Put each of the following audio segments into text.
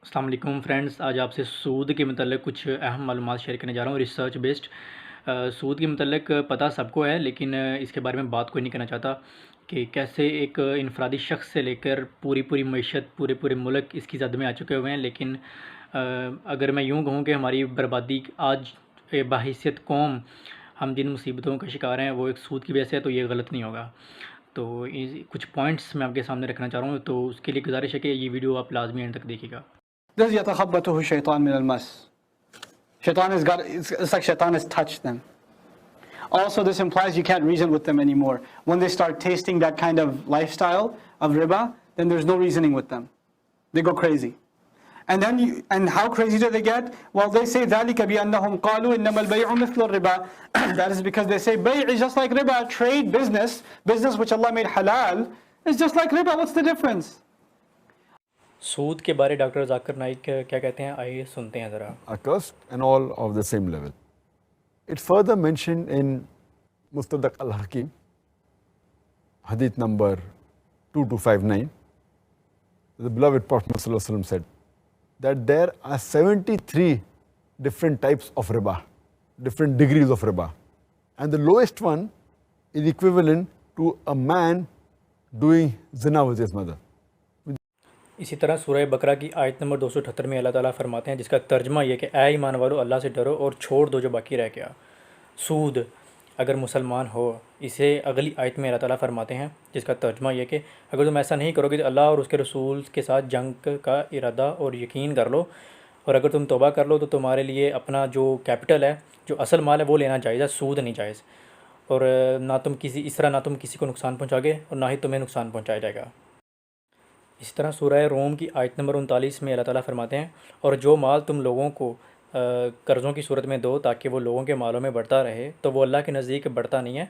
السلام علیکم فرینڈز، آج آپ سے سود کے متعلق کچھ اہم معلومات شیئر کرنے جا رہا ہوں ریسرچ بیسڈ۔ سود کے متعلق پتہ سب کو ہے، لیکن اس کے بارے میں بات کوئی نہیں کرنا چاہتا کہ کیسے ایک انفرادی شخص سے لے کر پوری معیشت پورے ملک اس کی زد میں آ چکے ہوئے ہیں۔ لیکن اگر میں یوں کہوں کہ ہماری بربادی آج بحیثیت قوم ہم جن مصیبتوں کا شکار ہیں وہ ایک سود کی وجہ سے ہے، تو یہ غلط نہیں ہوگا۔ تو کچھ پوائنٹس میں آپ کے سامنے رکھنا چاہ رہا ہوں، تو اس کے لیے گزارش ہے کہ یہ ویڈیو آپ لازمی اینڈ تک دیکھیے گا۔ الذي يتخبطه الشيطان من المس. Shaitan has got, it's like Shaitan has touched them. Also, this implies you can't reason with them anymore. When they start tasting that kind of lifestyle of riba, then there's no reasoning with them. They go crazy. And then, and how crazy do they get? Well, they say ذَلِكَ بِأَنَّهُمْ قَالُوا إِنَّمَا الْبَيْعُ مِثْلُ الرِّبَا. That is because they say bay' is just like riba. Trade, business which Allah made halal, is just like riba. What's the difference? سود کے بارے doctor Zakir Naik کیا کہتے ہیں، آئیے سنتے ہیں ذرا۔ Accursed and all of the same level. It further mentioned in Mustadrak al-Hakim, hadith number 2259, the beloved Prophet Sallallahu Alaihi Wasallam said that there are 73 different types of riba, different degrees of riba. And the lowest one is equivalent to a man doing zina with his mother. اسی طرح سورہ بقرہ کی آیت number 278 میں اللہ تعالیٰ فرماتے ہیں، جس کا ترجمہ یہ کہ اے ایمان والو اللہ سے ڈرو اور چھوڑ دو جو باقی رہ گیا۔ سود اگر مسلمان ہو، اسے اگلی آیت میں اللہ تعالیٰ فرماتے ہیں جس کا ترجمہ یہ کہ اگر تم ایسا نہیں کرو گے تو اللہ اور اس کے رسول کے ساتھ جنگ کا ارادہ اور یقین کر لو، اور اگر تم توبہ کر لو تو تمہارے لیے اپنا جو کیپٹل ہے، جو اصل مال ہے، وہ لینا جائز ہے، سود نہیں جائز، اور نہ تم کسی کو نقصان پہنچا گے اور نہ ہی تمہیں نقصان پہنچایا جائے گا۔ اسی طرح سورہ روم کی آیت نمبر 39 میں اللہ تعالیٰ فرماتے ہیں، اور جو مال تم لوگوں کو قرضوں کی صورت میں دو تاکہ وہ لوگوں کے مالوں میں بڑھتا رہے تو وہ اللہ کے نزدیک بڑھتا نہیں ہے،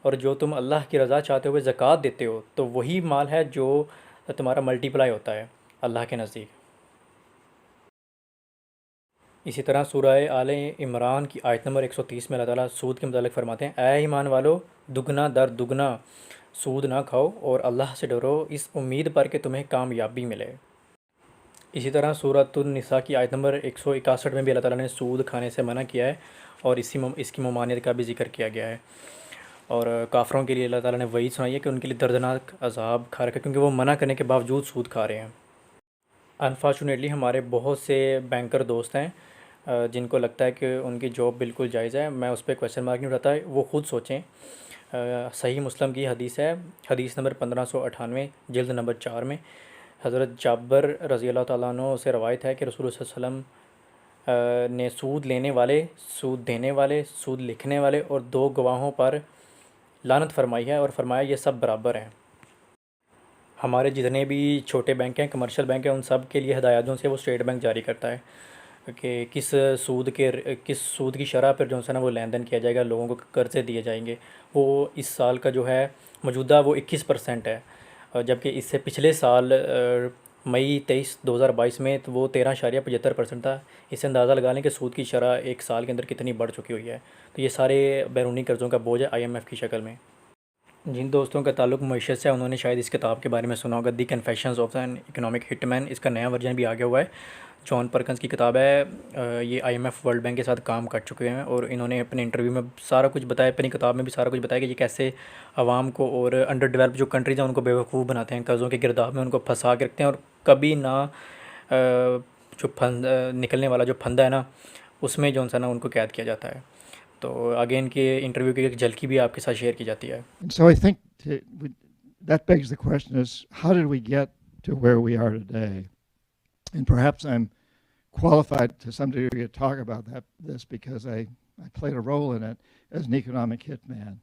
اور جو تم اللہ کی رضا چاہتے ہوئے زکوٰۃ دیتے ہو تو وہی مال ہے جو تمہارا ملٹی پلائی ہوتا ہے اللہ کے نزدیک۔ اسی طرح سورہ آل عمران کی آیت نمبر 130 میں اللہ تعالیٰ سود کے متعلق فرماتے ہیں، اے ایمان والو دگنا در دگنا سود نہ کھاؤ اور اللہ سے ڈرو اس امید پر کہ تمہیں کامیابی ملے۔ اسی طرح سورۃ النساء کی آیت نمبر 161 میں بھی اللہ تعالیٰ نے سود کھانے سے منع کیا ہے اور اس کی ممانعت کا بھی ذکر کیا گیا ہے، اور کافروں کے لیے اللہ تعالیٰ نے وعید سنائی ہے کہ ان کے لیے دردناک عذاب کھا رکھا ہے، کیونکہ وہ منع کرنے کے باوجود سود کھا رہے ہیں۔ انفارچونیٹلی ہمارے بہت سے بینکر دوست ہیں جن کو لگتا ہے کہ ان کی جاب بالکل جائز ہے، میں اس پہ کویسچن مارک نہیں اٹھاتا، وہ خود سوچیں۔ صحیح مسلم کی حدیث ہے، حدیث نمبر 1598 جلد نمبر 4 میں حضرت جابر رضی اللہ تعالیٰ عنہ سے روایت ہے کہ رسول اللہ صلی اللہ علیہ وسلم نے سود لینے والے، سود دینے والے، سود لکھنے والے اور 2 گواہوں پر لعنت فرمائی ہے اور فرمایا یہ سب برابر ہیں۔ ہمارے جتنے بھی چھوٹے بینک ہیں، کمرشل بینک ہیں، ان سب کے لیے ہدایات سے وہ اسٹیٹ بینک جاری کرتا ہے کہ کس سود کی شرح پر جو ہے نا وہ لین دین کیا جائے گا، لوگوں کو قرضے دیے جائیں گے۔ وہ اس سال کا جو ہے موجودہ وہ 21% ہے، جبکہ اس سے پچھلے سال مئی 23 2022 میں تو وہ 13.75% تھا۔ اس سے اندازہ لگا لیں کہ سود کی شرح ایک سال کے اندر کتنی بڑھ چکی ہوئی ہے۔ تو یہ سارے بیرونی قرضوں کا بوجھ ہے IMF کی شکل میں۔ جن دوستوں کا تعلق معیشت سے، انہوں نے شاید اس کتاب کے بارے میں سنا ہوگا، دی کنفیشنز آف این اکنامک ہٹ مین۔ اس کا نیا ورژن بھی آ گیا ہوا ہے، جان پرکنز کی کتاب ہے۔ یہ IMF ورلڈ بینک کے ساتھ کام کر چکے ہیں اور انہوں نے اپنے انٹرویو میں سارا کچھ بتایا، اپنی کتاب میں بھی سارا کچھ بتایا کہ یہ کیسے عوام کو اور انڈر ڈیولپ جو کنٹریز ہیں ان کو بیوقوف بناتے ہیں، قرضوں کے گرداب میں ان کو پھنسا کے رکھتے ہیں، اور کبھی نہ جو نکلنے والا جو پھندا ہے نا اس میں جو ہے نا ان کو قید کیا جاتا ہے۔ تو آگے ان کے انٹرویو کی ایک جھلکی بھی آپ کے ساتھ شیئر کی جاتی ہے۔ So I think that begs the question is, how did we get to where we are today? And perhaps I'm qualified to some degree to talk about this because I played a role in it as an economic hitman.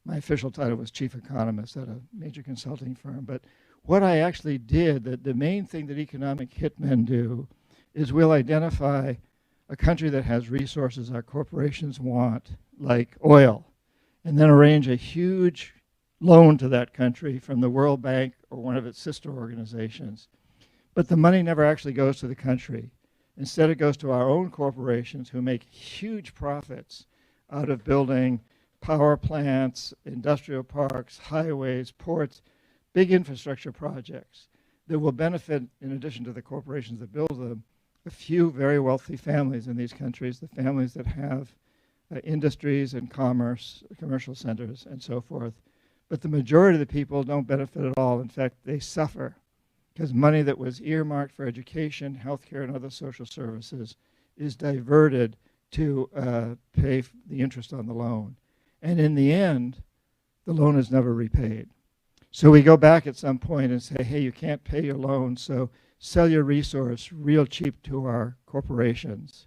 My official title was chief economist at a major consulting firm. But what I actually did, the main thing that economic hitmen do is we'll identify a country that has resources our corporations want, like oil, and then arrange a huge loan to that country from the World Bank or one of its sister organizations. But the money never actually goes to the country. Instead, it goes to our own corporations who make huge profits out of building power plants, industrial parks, highways, ports, big infrastructure projects. that will benefit, in addition to the corporations that build them, a few very wealthy families in these countries, the families that have industries and commerce, commercial centers, and so forth. But the majority of the people don't benefit at all. In fact, they suffer because money that was earmarked for education, healthcare, and other social services is diverted to pay the interest on the loan. And in the end, the loan is never repaid. So we go back at some point and say, hey, you can't pay your loan, so sell your resource real cheap to our corporations.